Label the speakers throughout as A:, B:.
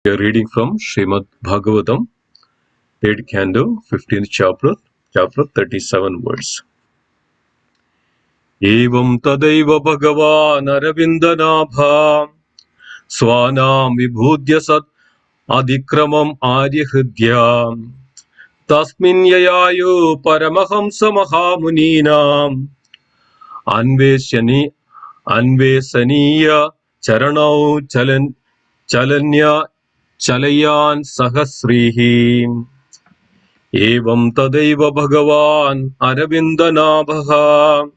A: We are reading from Srimad Bhagavatam, 8th Canto, 15th chapter 37 verse. Evam tadaiva bhagavan aravindanabha swanam vibhudya sat adikramam aryahridya tasmin yayayo paramahamsa mahamuninam anvesaniya charanau chalayan sahasrihi. Evam tadaiva bhagavan aravindanabha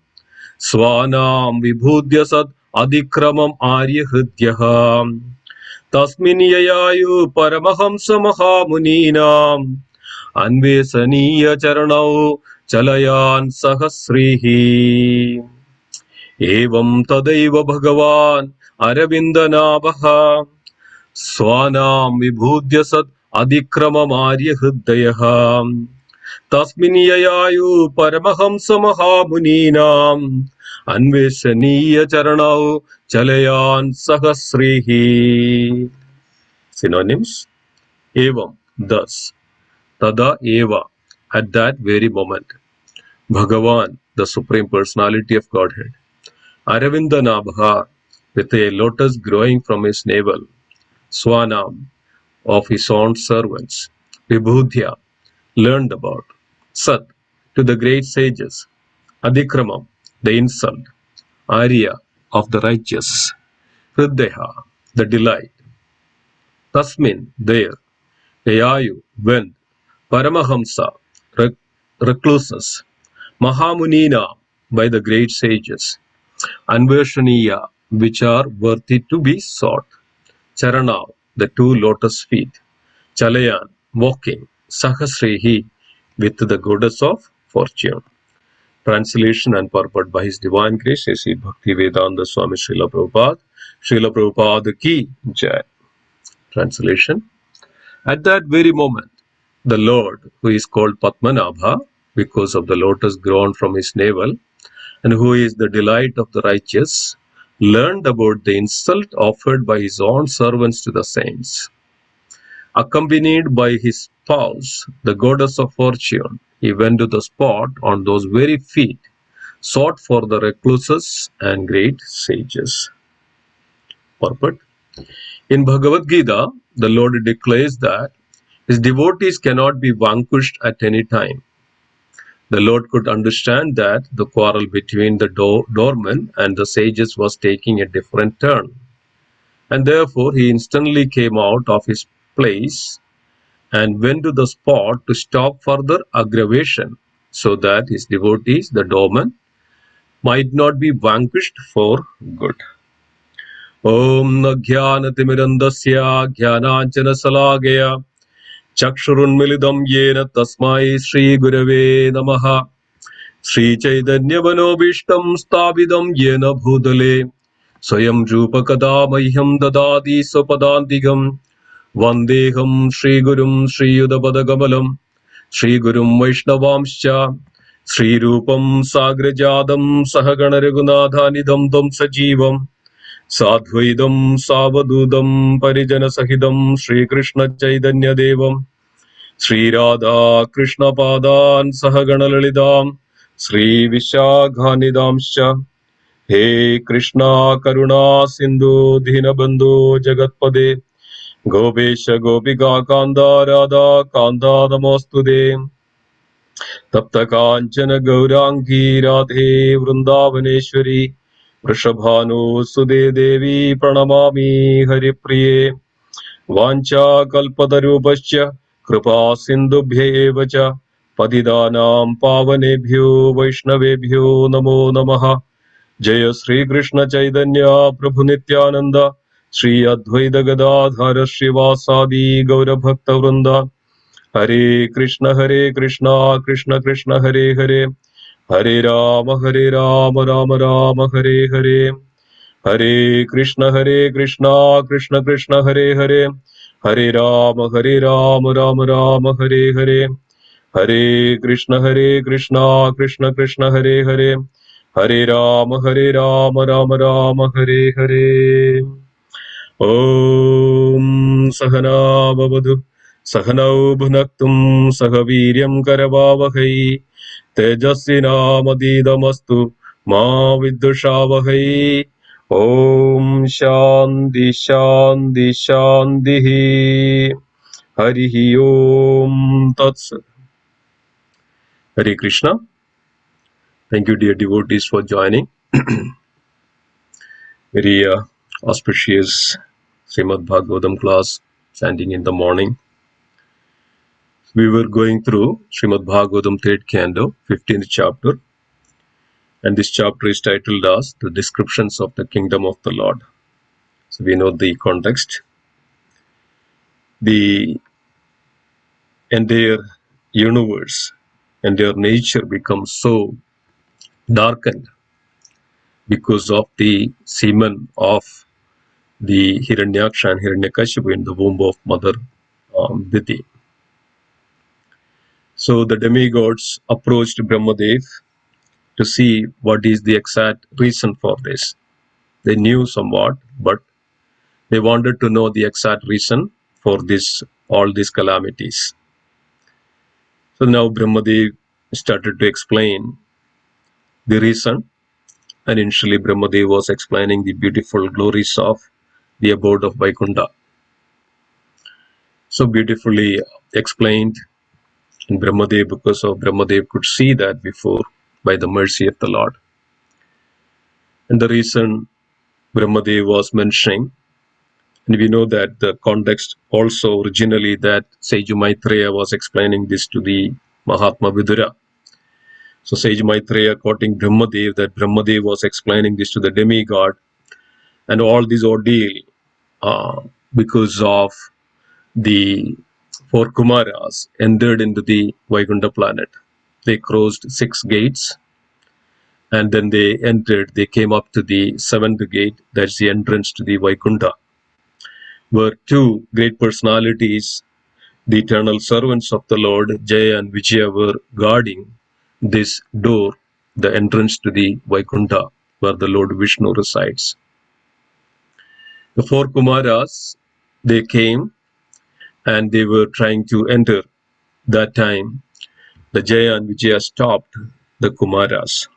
A: swanam vibhudya sat adikramam aryahridyaha tasmin yayayu paramahamsa mahamuninam anvesaniya charanau chalayan sahasrihi. Evam tadaiva bhagavan aravindanabha swanam vibhudya sat adikramam aryahridyaha tasmin yayayu paramahamsa mahamuninam anvesaniya charanau chalayan sahasrihi. Synonyms: evam, thus; tada eva, at that very moment; Bhagavan, the Supreme Personality of Godhead; Aravindanabha, with a lotus growing from his navel; Swanam, of his own servants; Vibhudya, learned about; Sat, to the great sages; Adikramam, the insult; Arya, of the righteous; Hridaya, the delight; Tasmin, there; Yayu, when; Paramahamsa, recluses; Mahamunina, by the great sages; Anveshaniya, which are worthy to be sought; Charana, the two lotus feet; Chalayan, walking; Sahasrihi, with the goddess of fortune. Translation and purport by His Divine Grace A.C. Bhaktivedanta Swami Srila Prabhupada. Srila Prabhupada ki Jai. Translation: at that very moment, the Lord, who is called Padmanabha because of the lotus grown from his navel, and who is the delight of the righteous, learned about the insult offered by his own servants to the saints. Accompanied by his spouse, the goddess of fortune, he went to the spot on those very feet, sought for the recluses and great sages. Purport: in Bhagavad Gita, the Lord declares that his devotees cannot be vanquished at any time. The Lord could understand that the quarrel between the doormen and the sages was taking a different turn, and therefore he instantly came out of his place and went to the spot to stop further aggravation, so that his devotees, the doormen, might not be vanquished for good. Om Jnanatimirandasya Jnananjana Salagaya Chakshurunmilidam Yena Tasmai Shri Gurave Namaha. Shri Chaitanya Manobishtam Stabidam Yena Bhudale Swayam Rupakada Mahyam Dadadi Sopadantigam Vandeham Shri Gurum Shri Yudapadagammalam Shri Gurum Vaishnavamscha Shri Rupam Sagrajadam Sahagana Raghunathanidam Tam Sajivam Sadhvaidam Savadudam Parijana Sahidam Shri Krishna Chaitanya Devam Shri Radha Krishna Padan Sahagana Lalidam Shri Vishaghanidamscha. He Krishna Karuna Sindhu Dhinabandhu Jagatpade Gopesha Gopika Kanda Radha Kanda Namastude Tapta Kanchana Gaurangi Radhe Vrindavaneshwari Vrishabhanu Sude Devi Pranamami Haripriye Vancha Kalpatarubhasya Kripa Sindhubhya Evacha Patidanam Pavanebhyo Vaishnavebhyo Namo Namaha. Jaya Sri Krishna Chaitanya Prabhu Nityananda Shri Advaita Gadadhara Srivasadi Gaura Bhakta Vrinda. Hare Krishna Krishna Krishna Hare Hare Hare Rama Rama Rama Hare Hare. Hare Krishna Krishna Krishna Hare Hare Hare Rama Rama Rama Hare Hare. Hare Krishna Krishna Krishna Hare Hare Hare Rama Rama Rama Hare Hare. Om Sahana Bhavadu Sahanau Bhunaktum Sahaviryam Karavavahai Tejasvinamadidastu Ma Viddushavahai. Om Shanti Shanti Shantihi. Harihi Om Tat Sat. Hare Krishna. Thank you, dear devotees, for joining. Very auspicious Srimad Bhagavatam class, chanting in the morning. We were going through Srimad Bhagavatam, 3rd canto, 15th chapter, and this chapter is titled as The Descriptions of the Kingdom of the Lord. So we know the context. The entire universe and their nature becomes so darkened because of the semen of the Hiranyaksha and Hiranyakashipu in the womb of Mother Diti. So the demigods approached Brahmadev to see what is the exact reason for this. They knew somewhat, but they wanted to know the exact reason for this, all these calamities. So now Brahmadev started to explain the reason, and initially Brahmadev was explaining the beautiful glories of the abode of Vaikuntha. So beautifully explained, and Brahmadev, because of Brahmadev could see that before by the mercy of the Lord. And the reason Brahmadev was mentioning, and we know that the context also originally that Sage Maitreya was explaining this to the Mahatma Vidura. So Sage Maitreya quoting Brahmadev, that Brahmadev was explaining this to the demigod, and all this ordeal because of the four Kumaras entered into the Vaikuntha planet. They crossed 6 gates, and then they entered, they came up to the 7th gate, that's the entrance to the Vaikuntha, where 2 great personalities, the eternal servants of the Lord, Jaya and Vijaya, were guarding this door, the entrance to the Vaikuntha, where the Lord Vishnu resides. The 4 Kumaras, they came and they were trying to enter. That time, the Jaya and Vijaya stopped the Kumaras.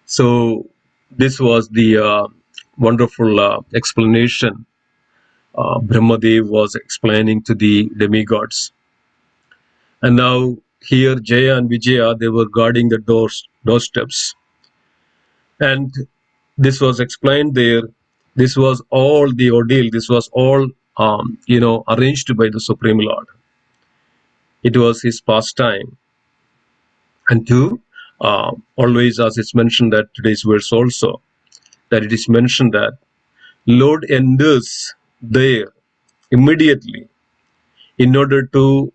A: So this was the wonderful explanation Brahmadev was explaining to the demigods. And now here Jaya and Vijaya, they were guarding the doorsteps. And this was explained there. This was all the ordeal. This was all, arranged by the Supreme Lord. It was his pastime. And two, always as it's mentioned that today's verse also, that it is mentioned that Lord enters there immediately in order to,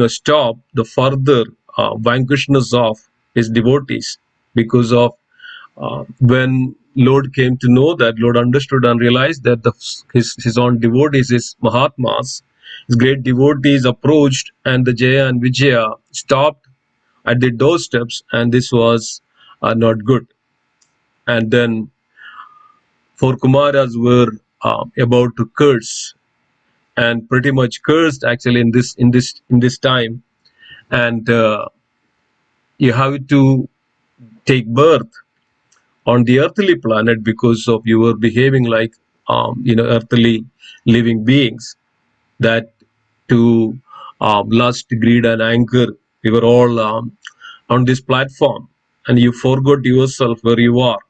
A: stop the further vanquishness of his devotees, because of when Lord came to know that, Lord understood and realized that his own devotees, his Mahatmas, his great devotees approached, and the Jaya and Vijaya stopped at the doorsteps, and this was not good. And then 4 Kumaras were about to curse, and pretty much cursed actually in this time, and you have to take birth on the earthly planet because of you were behaving like earthly living beings, that to lust, greed and anger, we were all on this platform, and you forgot yourself where you are,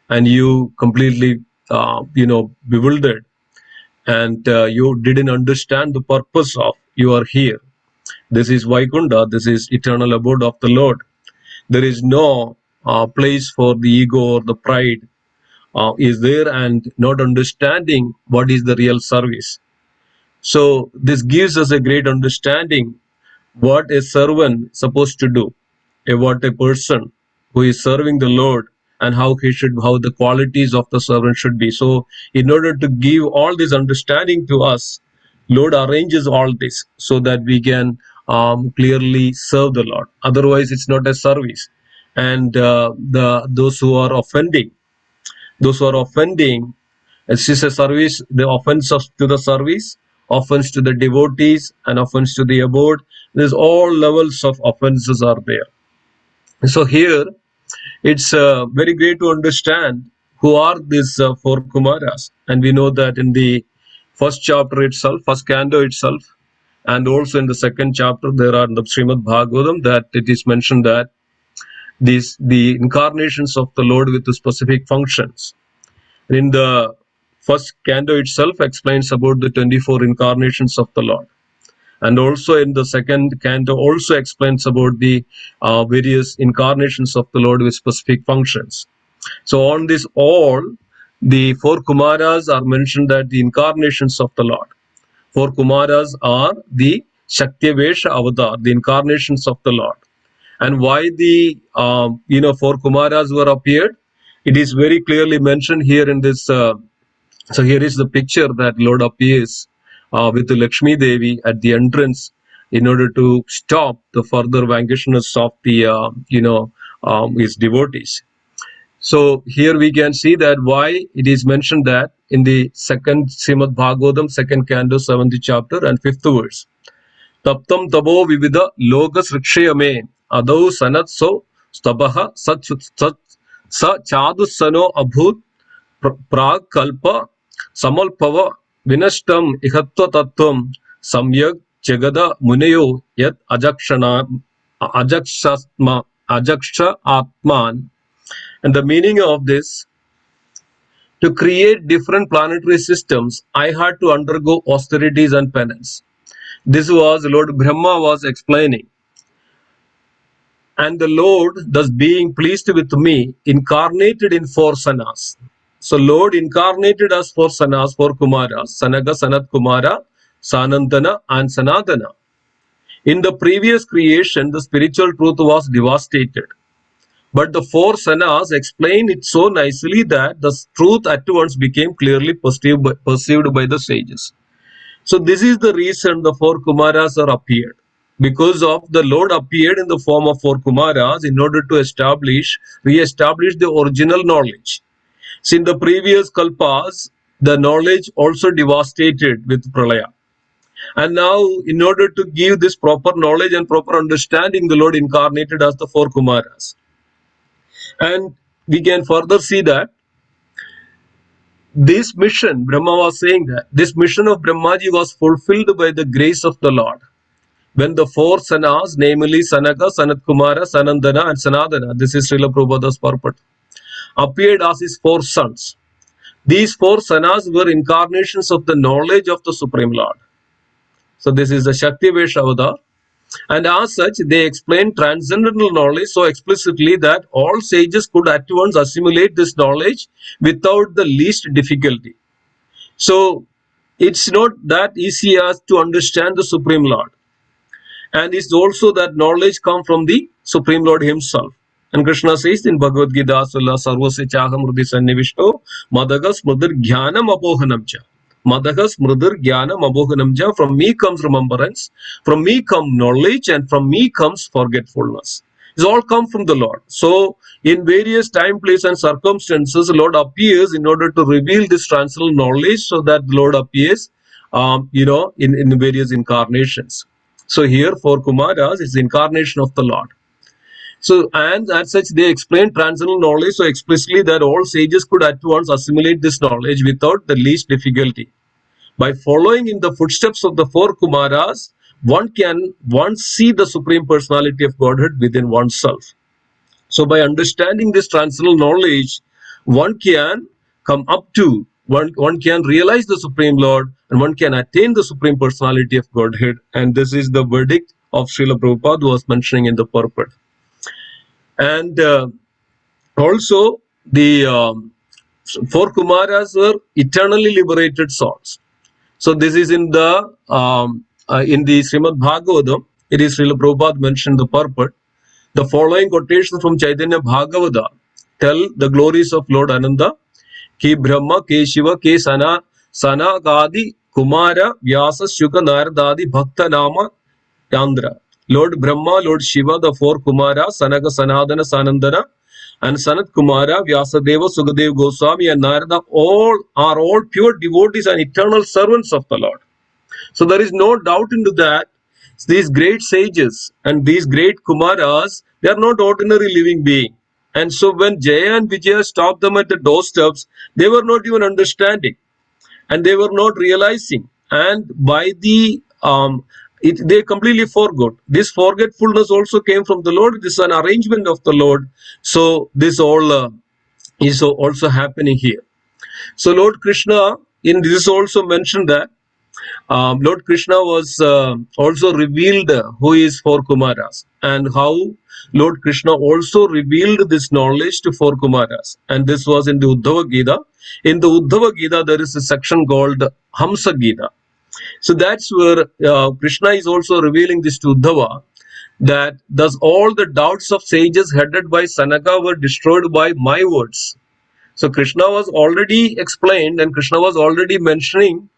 A: and you completely bewildered, and you didn't understand the purpose of you are here. This is Vaikuntha, this is eternal abode of the Lord. There is no place for the ego or the pride is there, and not understanding what is the real service. So this gives us a great understanding what a servant supposed to do, what a person who is serving the Lord, and how the qualities of the servant should be. So in order to give all this understanding to us, Lord arranges all this so that we can clearly serve the Lord. Otherwise it's not a service. And those who are offending It is a service, the offense to the service, offense to the devotees, and offense to the abode. There's all levels of offenses are there. So here, it's very great to understand who are these four Kumaras. And we know that in the first chapter itself, first canto itself, and also in the second chapter, there are in the Srimad Bhagavatam that it is mentioned that the incarnations of the Lord with the specific functions. In the first canto itself explains about the 24 incarnations of the Lord. And also in the second canto also explains about the various incarnations of the Lord with specific functions. So on this all, the four Kumaras are mentioned that the incarnations of the Lord. Four Kumaras are the Shaktavesha avatar, the incarnations of the Lord. And why the four Kumaras were appeared? It is very clearly mentioned here in this. So here is the picture that Lord appears with the Lakshmi Devi at the entrance in order to stop the further vanquishness of the his devotees. So here we can see that why it is mentioned that in the second Srimad Bhagavatam, second canto, 7th chapter and 5th verse. Taptam tabo vivida logas rikshayame adau sanatso stabaha sa chadusano abhut prag kalpa samalpava vinashtam ihatva tattvam samyak jagada munayo yat ajaksha atman. And the meaning of this, to create different planetary systems, I had to undergo austerities and penance. This was Lord Brahma was explaining. And the Lord, thus being pleased with me, incarnated in four sanas. So Lord incarnated as four sanas, four Kumaras, Sanaga, Sanat Kumara, Sanandana and Sanadana. In the previous creation, the spiritual truth was devastated. But the four sanas explain it so nicely that the truth at once became clearly perceived by the sages. So this is the reason the four Kumaras are appeared. Because of the Lord appeared in the form of four Kumaras in order to re-establish the original knowledge. So in the previous Kalpas, the knowledge also devastated with Pralaya. And now, in order to give this proper knowledge and proper understanding, the Lord incarnated as the four Kumaras. And we can further see that this mission, Brahma was saying that this mission of Brahmaji was fulfilled by the grace of the Lord. When the four sanas, namely Sanaka, Sanat Kumara, Sanandana and Sanadana, this is Srila Prabhupada's purport, appeared as his four sons. These four sanas were incarnations of the knowledge of the Supreme Lord. So this is the Shakti-Vesh avatar. And as such, they explain transcendental knowledge so explicitly that all sages could at once assimilate this knowledge without the least difficulty. So it's not that easy as to understand the Supreme Lord. And it's also that knowledge comes from the Supreme Lord himself. And Krishna says in Bhagavad Gita, Sarvasya Chaham Hrudi Sannivishto Madagas Mudar Jnanam Apohanamcha. Madagas Mrudur Jnanam Abohanamja. From me comes remembrance, from me comes knowledge, and from me comes forgetfulness. It's all come from the Lord. So, in various time, place, and circumstances, the Lord appears in order to reveal this transcendental knowledge, so that the Lord appears, in various incarnations. So here, for Kumaras, it's the incarnation of the Lord. So, and as such, they explain transcendental knowledge so explicitly that all sages could at once assimilate this knowledge without the least difficulty. By following in the footsteps of the four Kumaras, one can see the Supreme Personality of Godhead within oneself. So by understanding this transcendental knowledge, one can come up to, one can realize the Supreme Lord, and one can attain the Supreme Personality of Godhead. And this is the verdict of Srila Prabhupada who was mentioning in the purport. And also the four Kumaras were eternally liberated souls. So this is in the Srimad Bhagavatam. It is Srila Prabhupada mentioned the purport. The following quotations from Chaitanya Bhagavata tell the glories of Lord Ananda. Ki Brahma, Ke Shiva, Ke Sanagadi, Kumara, Vyasa, Shuka, Naradadi, Bhakta Nama, Yandra. Lord Brahma, Lord Shiva, the four Kumaras, Sanaka, Sanadana, Sanandana, And Sanat Kumara, Vyasadeva, Sukadeva Goswami, and Narada are all pure devotees and eternal servants of the Lord. So there is no doubt into that. These great sages and these great Kumaras, they are not ordinary living beings. And so when Jaya and Vijaya stopped them at the doorsteps, they were not even understanding and they were not realizing. And by they completely forgot. This forgetfulness also came from the Lord. This is an arrangement of the Lord. So this all is also happening here. So Lord Krishna, in this also mentioned that Lord Krishna was also revealed who is four Kumaras and how Lord Krishna also revealed this knowledge to four Kumaras. And this was in the Uddhava Gita. In the Uddhava Gita, there is a section called Hamsa Gita. So that's where Krishna is also revealing this to Uddhava, that thus all the doubts of sages headed by Sanaka were destroyed by my words. So Krishna was already explained and Krishna was already mentioning.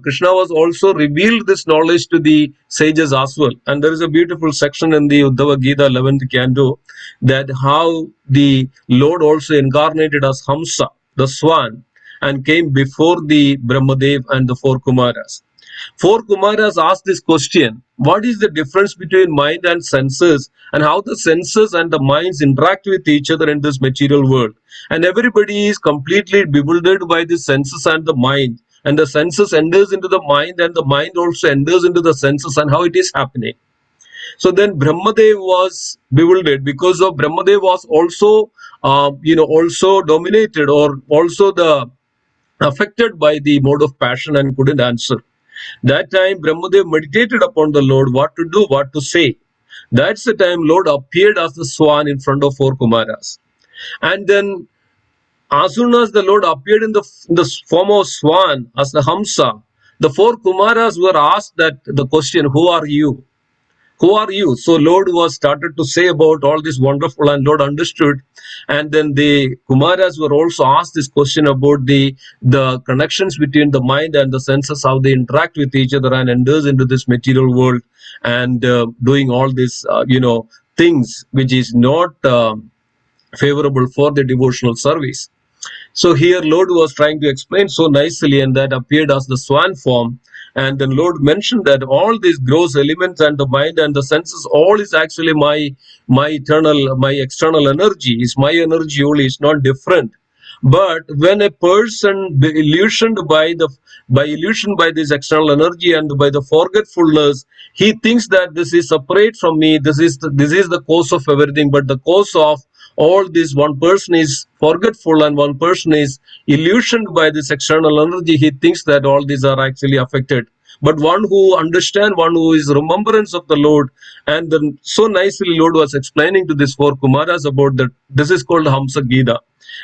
A: Krishna was also revealed this knowledge to the sages as well. And there is a beautiful section in the Uddhava Gita 11th canto that how the Lord also incarnated as Hamsa, the swan, and came before the Brahmadev and the four Kumaras. Four Kumaras asked this question: what is the difference between mind and senses, and how the senses and the minds interact with each other in this material world? And everybody is completely bewildered by the senses and the mind, and the senses enters into the mind, and the mind also enters into the senses, and how it is happening. So then Brahmadev was bewildered because of Brahmadev was also also dominated or also the affected by the mode of passion and couldn't answer. That time Brahmadev meditated upon the Lord, what to do, what to say. That's the time Lord appeared as the swan in front of four Kumaras. And then as soon as the Lord appeared in the form of swan as the Hamsa, the four Kumaras were asked that the question, who are you? Who are you? So Lord was started to say about all this wonderful, and Lord understood. And then the Kumaras were also asked this question about the connections between the mind and the senses, how they interact with each other and enters into this material world, and doing all these things which is not favorable for the devotional service. So here Lord was trying to explain so nicely, and that appeared as the swan form. And then Lord mentioned that all these gross elements and the mind and the senses, all is actually my external energy, is my energy only, it's not different. But when a person illusioned by this external energy and by the forgetfulness, he thinks that this is separate from me, this is the cause of everything. But the cause of all this, one person is forgetful and one person is illusioned by this external energy. He thinks that all these are actually affected. But one who understands, one who is remembrance of the Lord, and then so nicely Lord was explaining to these four Kumaras about that. This is called Hamsa Gita,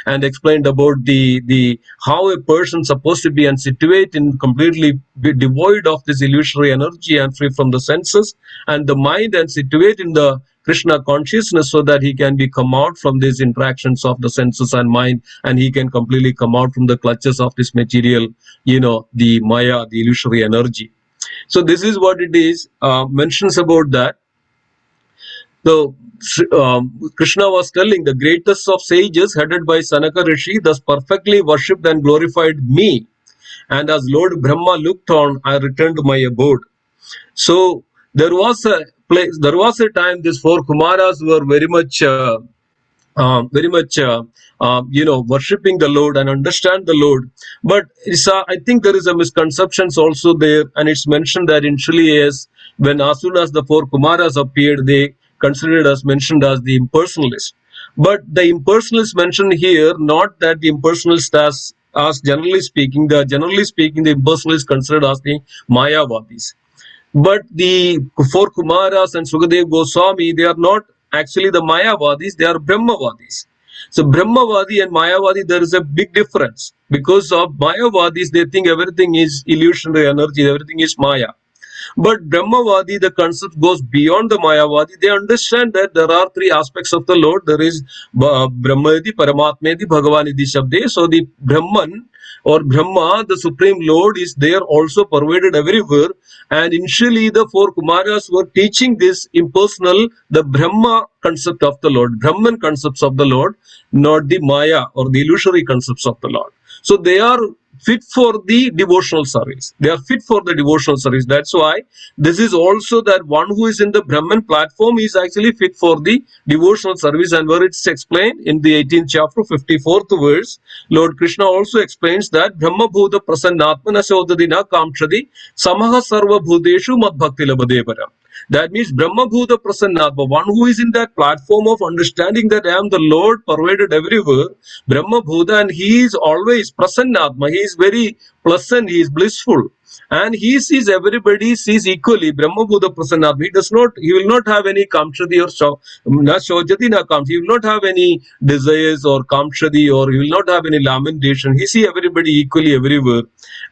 A: and explained about the how a person supposed to be and situate in completely be devoid of this illusory energy and free from the senses and the mind, and situate in the Krishna consciousness, so that he can be come out from these interactions of the senses and mind, and he can completely come out from the clutches of this material, the Maya, the illusory energy. So this is what it is, mentions about that. So Krishna was telling, the greatest of sages headed by Sanaka Rishi thus perfectly worshipped and glorified me, and as Lord Brahma looked on, I returned to my abode. So there was a time these four Kumaras were very much worshipping the Lord and understand the Lord. But I think there is a misconceptions also there, and it's mentioned that initially as when as soon as the four Kumaras appeared, they considered as mentioned as the impersonalists. But the impersonalists mentioned here, not that the impersonalists as generally speaking, the impersonalists considered as the Mayavadis. But the four Kumaras and Sukadev Goswami, they are not actually the Mayavadis, they are Brahmavadis. So Brahmavadi and Mayavadi, there is a big difference. Because of Mayavadis, they think everything is illusionary energy, everything is Maya. But Brahmavadi, the concept goes beyond the Mayavadi. They understand that there are three aspects of the Lord. There is Brahmadi, Paramatmedi, Bhagavanidi Shabde. So the Brahman or Brahma, the Supreme Lord, is there also pervaded everywhere. And initially, the four Kumaras were teaching this impersonal, the Brahma concept of the Lord, Brahman concepts of the Lord, not the Maya or the illusory concepts of the Lord. So they are fit for the devotional service. They are fit for the devotional service. That's why this is also that one who is in the Brahman platform is actually fit for the devotional service. And where it's explained in the 18th chapter, 54th verse, Lord Krishna also explains that Brahma Bhuta Prasannatmana Sodadina Kamchadi Samaha Sarva Bhuteshu Mad Bhakti Labadevara. That means Brahma Bhuta Prasannatma, one who is in that platform of understanding that I am the Lord pervaded everywhere, Brahma Bhuta, and he is always Prasannatma, he is very pleasant, he is blissful. And he sees everybody sees equally. Brahma Bhuta Prasannatma. He will not have any kamchadi or na shojati na kamchadi. He will not have any desires or kamchadi, or he will not have any lamentation. He sees everybody equally everywhere.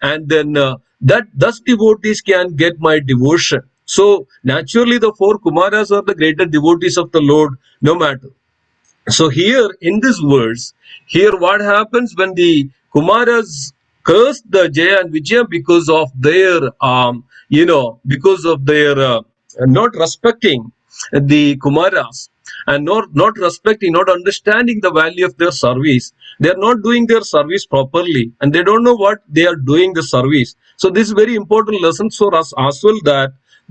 A: And then that thus devotees can get my devotion. So naturally the four Kumaras are the greater devotees of the Lord, no matter. So here in this verse, here what happens when the Kumaras cursed the Jaya and Vijaya because of their, because of their not respecting the Kumaras and not respecting, not understanding the value of their service. They are not doing their service properly and they don't know what they are doing the service. So this is very important lesson for us as well,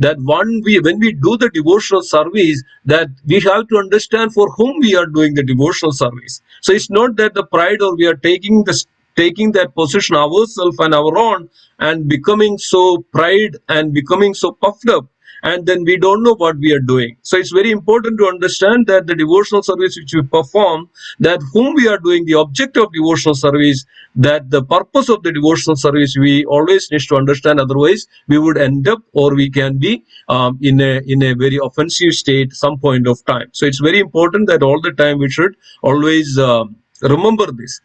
A: that when we do the devotional service, that we have to understand for whom we are doing the devotional service. So it's not that the pride or we are taking that position ourselves and our own and becoming so pride and becoming so puffed up, and then we don't know what we are doing. So it's very important to understand that the devotional service which we perform, that whom we are doing, the object of devotional service, that the purpose of the devotional service, we always need to understand. Otherwise we would end up, or we can be in a very offensive state some point of time. So it's very important that all the time we should always remember this.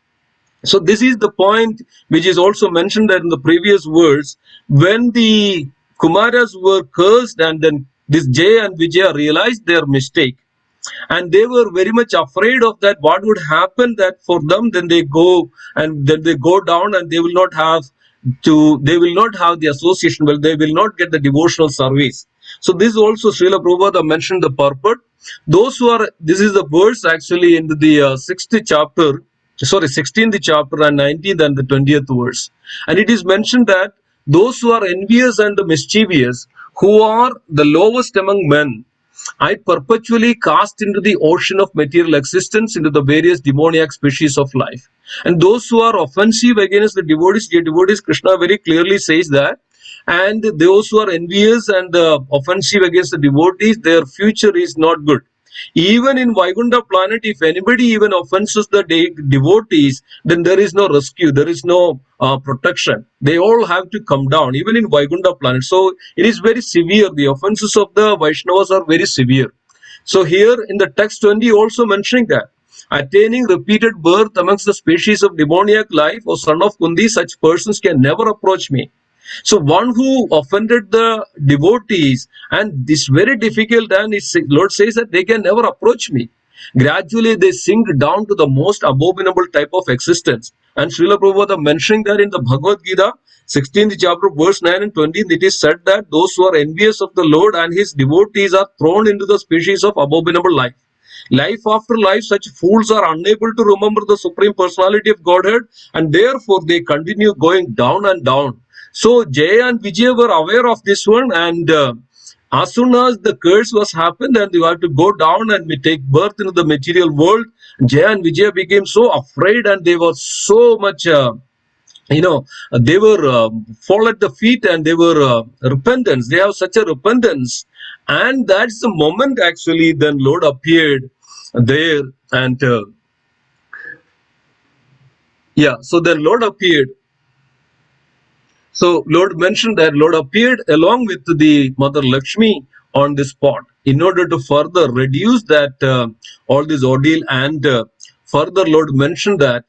A: So this is the point which is also mentioned in the previous words. When the Kumaras were cursed, and then this Jaya and Vijaya realized their mistake, and they were very much afraid of that, what would happen that for them, then they go down and they will not have the association, well, they will not get the devotional service. So this also Srila Prabhupada mentioned the purport. This is the verse actually in the 16th chapter and 19th and the 20th verse. And it is mentioned that those who are envious and the mischievous, who are the lowest among men, I perpetually cast into the ocean of material existence, into the various demoniac species of life. And those who are offensive against the devotees, Krishna very clearly says that. And those who are envious and offensive against the devotees, their future is not good. Even in Vaikuntha planet, if anybody even offenses the devotees, then there is no rescue, there is no protection. They all have to come down, even in Vaikuntha planet. So it is very severe. The offenses of the Vaishnavas are very severe. So here in the text 20 also mentioning that, attaining repeated birth amongst the species of demoniac life, O son of Kundi, such persons can never approach me. So one who offended the devotees, and this very difficult, and Lord says that they can never approach me. Gradually they sink down to the most abominable type of existence. And Srila Prabhupada mentioning that in the Bhagavad Gita, 16th chapter, verse 9 and 20, it is said that those who are envious of the Lord and his devotees are thrown into the species of abominable life. Life after life, such fools are unable to remember the Supreme Personality of Godhead, and therefore they continue going down and down. So Jaya and Vijaya were aware of this one, and as soon as the curse was happened and they had to go down and we take birth into the material world, Jaya and Vijaya became so afraid, and they were so much, they were fall at the feet, and they were repentance. They have such a repentance, and that's the moment actually then Lord appeared there, and so then Lord appeared. So Lord mentioned that Lord appeared along with the Mother Lakshmi on this spot in order to further reduce that all this ordeal, and further Lord mentioned that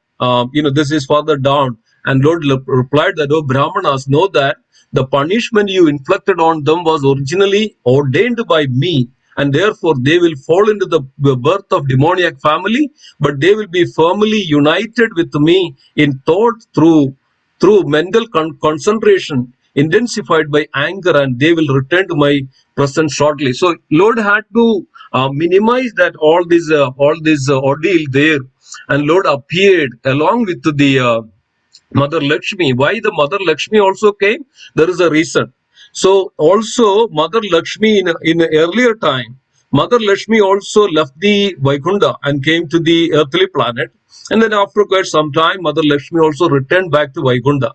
A: this is further down, and Lord replied that, oh Brahmanas, know that The punishment you inflicted on them was originally ordained by me, and therefore they will fall into the birth of demoniac family, but they will be firmly united with me in thought through mental concentration intensified by anger, and they will return to my presence shortly. So Lord had to minimize that all this ordeal there, and Lord appeared along with the Mother Lakshmi. Why the Mother Lakshmi also came? There is a reason. So also Mother Lakshmi in earlier time, Mother Lakshmi also left the Vaikunta and came to the earthly planet. And then after quite some time, Mother Lakshmi also returned back to Vaikunta.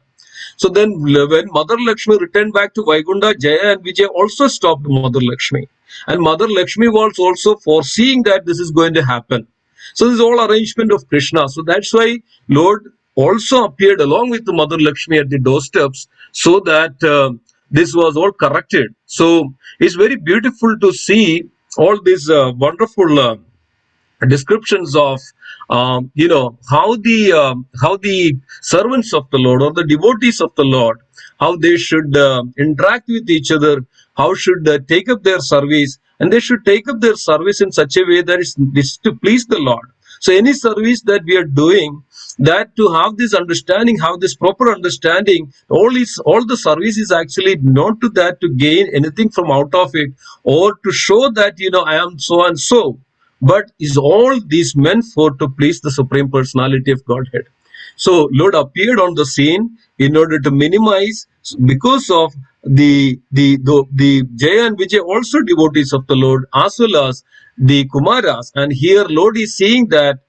A: So then when Mother Lakshmi returned back to Vaikunta, Jaya and Vijay also stopped Mother Lakshmi. And Mother Lakshmi was also foreseeing that this is going to happen. So this is all arrangement of Krishna. So that's why Lord also appeared along with the Mother Lakshmi at the doorsteps, so that this was all corrected. So it's very beautiful to see all these wonderful descriptions of how the servants of the Lord or the devotees of the Lord, how they should interact with each other, how should take up their service, and they should take up their service in such a way that it's to please the Lord. So any service that we are doing, that to have this understanding, have this proper understanding, all the service is actually not to that to gain anything from out of it, or to show that I am so and so, but is all these meant for to please the Supreme Personality of Godhead. So Lord appeared on the scene in order to minimize, because of the Jaya and Vijay also devotees of the Lord, as well as the Kumaras. And here Lord is saying that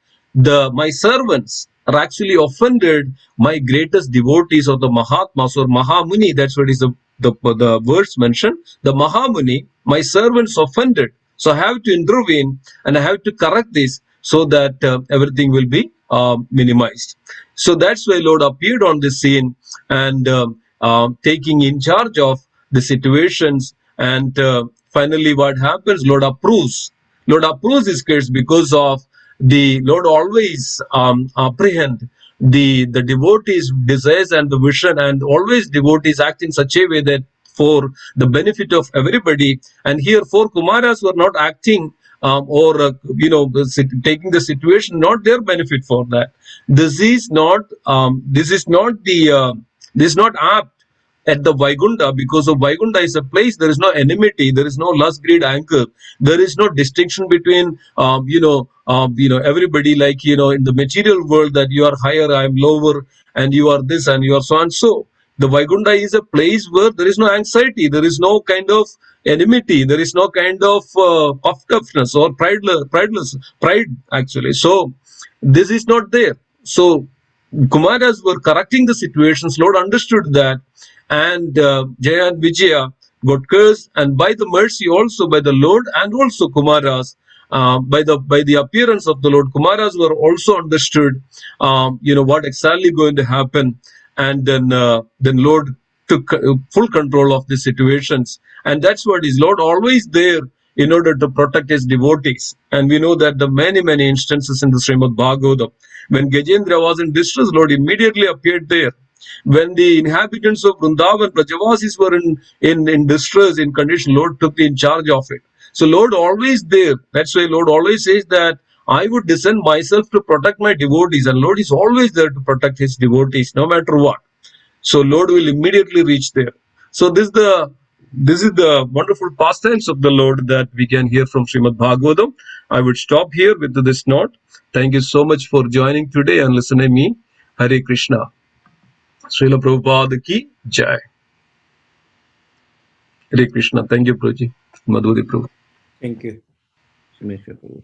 A: my servants are actually offended my greatest devotees, or the Mahatmas or Mahamuni. That's what is the words mentioned. The Mahamuni, my servants offended. So I have to intervene and I have to correct this, so that everything will be minimized. So that's why Lord appeared on the scene, and taking in charge of the situations. And finally, what happens? Lord approves. Lord approves this case, because of the Lord always apprehend the devotees' desires and the vision, and always devotees act in such a way that for the benefit of everybody. And here, four Kumaras were not acting or taking the situation not their benefit for that. This is not this is not apt at the Vaikunta, because of Vaikunta is a place there is no enmity, there is no lust, greed, anger, there is no distinction between everybody, like in the material world, that you are higher, I am lower, and you are this and you are so and so. The Vaikunta is a place where there is no anxiety, there is no kind of enmity, there is no kind of puffed upness or pride actually. So this is not there. So Kumaras were correcting the situations. Lord understood that, and Jaya and Vijaya got cursed, and by the mercy also by the Lord, and also Kumaras, by the appearance of the Lord, Kumaras were also understood, what exactly going to happen, and then Lord took full control of the situations, and that's what is Lord always there in order to protect his devotees. And we know that the many instances in the Srimad Bhagavatam, when Gajendra was in distress, Lord immediately appeared there. When the inhabitants of Vrindavan, Brajavasis, were in distress, in condition, Lord took in charge of it. So Lord always there. That's why Lord always says that I would descend myself to protect my devotees, and Lord is always there to protect his devotees, no matter what. So Lord will immediately reach there. So this is the wonderful pastimes of the Lord that we can hear from Srimad Bhagavatam. I would stop here with this note. Thank you so much for joining today and listening me. Hare Krishna. Srila Prabhupada ki Jai. Hare Krishna. Thank you, Prabhuji. Madhuri Prabhu.
B: Thank you, Simheswar Prabhu.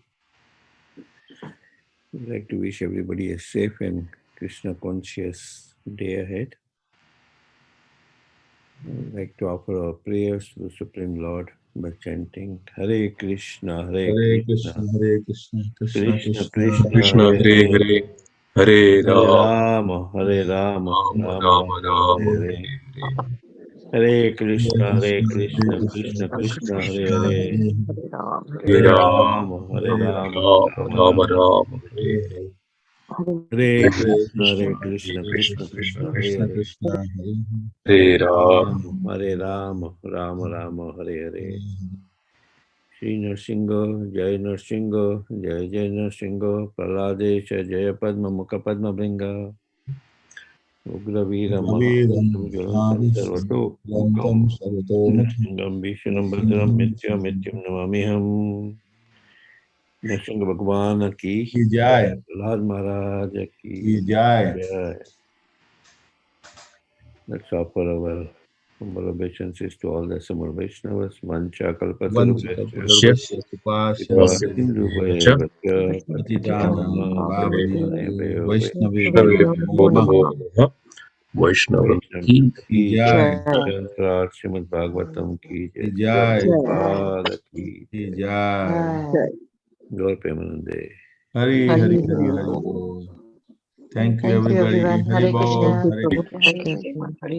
B: I'd like to wish everybody a safe and Krishna conscious day ahead. I'd like to offer our prayers to the Supreme Lord by chanting Hare Krishna, Hare Krishna,
C: Hare Krishna,
B: Krishna
C: Krishna
B: Krishna,
A: Hare Hare. Hare
B: Rama, Hare Rama,
A: Rama
B: Rama Rama, Hare
A: Hare
B: Hare.
A: Hare.
B: Hare Krishna, Hare Krishna, Krishna Krishna, Hare Hare. Hare Rama, Hare Rama, Rama
A: Rama
B: Rama,
A: Rama Hare Hare.
B: Hare
A: Krishna,
B: Krishna,
A: Hare
B: Krishna
A: Krishna,
B: Krishna, Hare
A: Krishna
B: Hare,
A: Krishna,
B: Hare
A: Hare Ram.
B: Hare Rama, Rama Rama, Hare Hare. Shri Narsinga, Jai Narsinga, Jai Jai Narsinga, Praladesha, Jaya Padma Mukha Padma Bringa, Ugravira Mahavitam Jyotam Sarvatokam, Narsingam Bhishunam Bhadram Mityam Mityam Namamiham. Narasimha भगवान की
C: जय
B: प्रहलाद महाराज की
C: जय
B: जय. Let's offer our humble obeisances to all the Samar Vaishnavas. Mancha kalpatarubhyascha
C: वंशकल्पतरुभ्यश्च कृपा
B: kripa
A: Ch.
B: sindhubhayavascha
C: पतितानां पावनेभ्यो
B: Vaishnavebhyo
C: वैष्णवेभ्यो नमो नमः
A: Vaishnavam
B: Vaishnav
A: ki
B: ki
C: जय
B: jai. Shankar Srimad Bhagavatam ki jai.
C: जय
B: Prabhupada ki jai.
C: जय
B: Gaur Premanande.
C: हरि हरि हरि हरि बोल thank you
D: Thank you,
C: everybody
D: everyone.
C: Hari
D: Hare
C: बोल
D: Krishna.
C: Hare
D: Thank you, everyone. Hare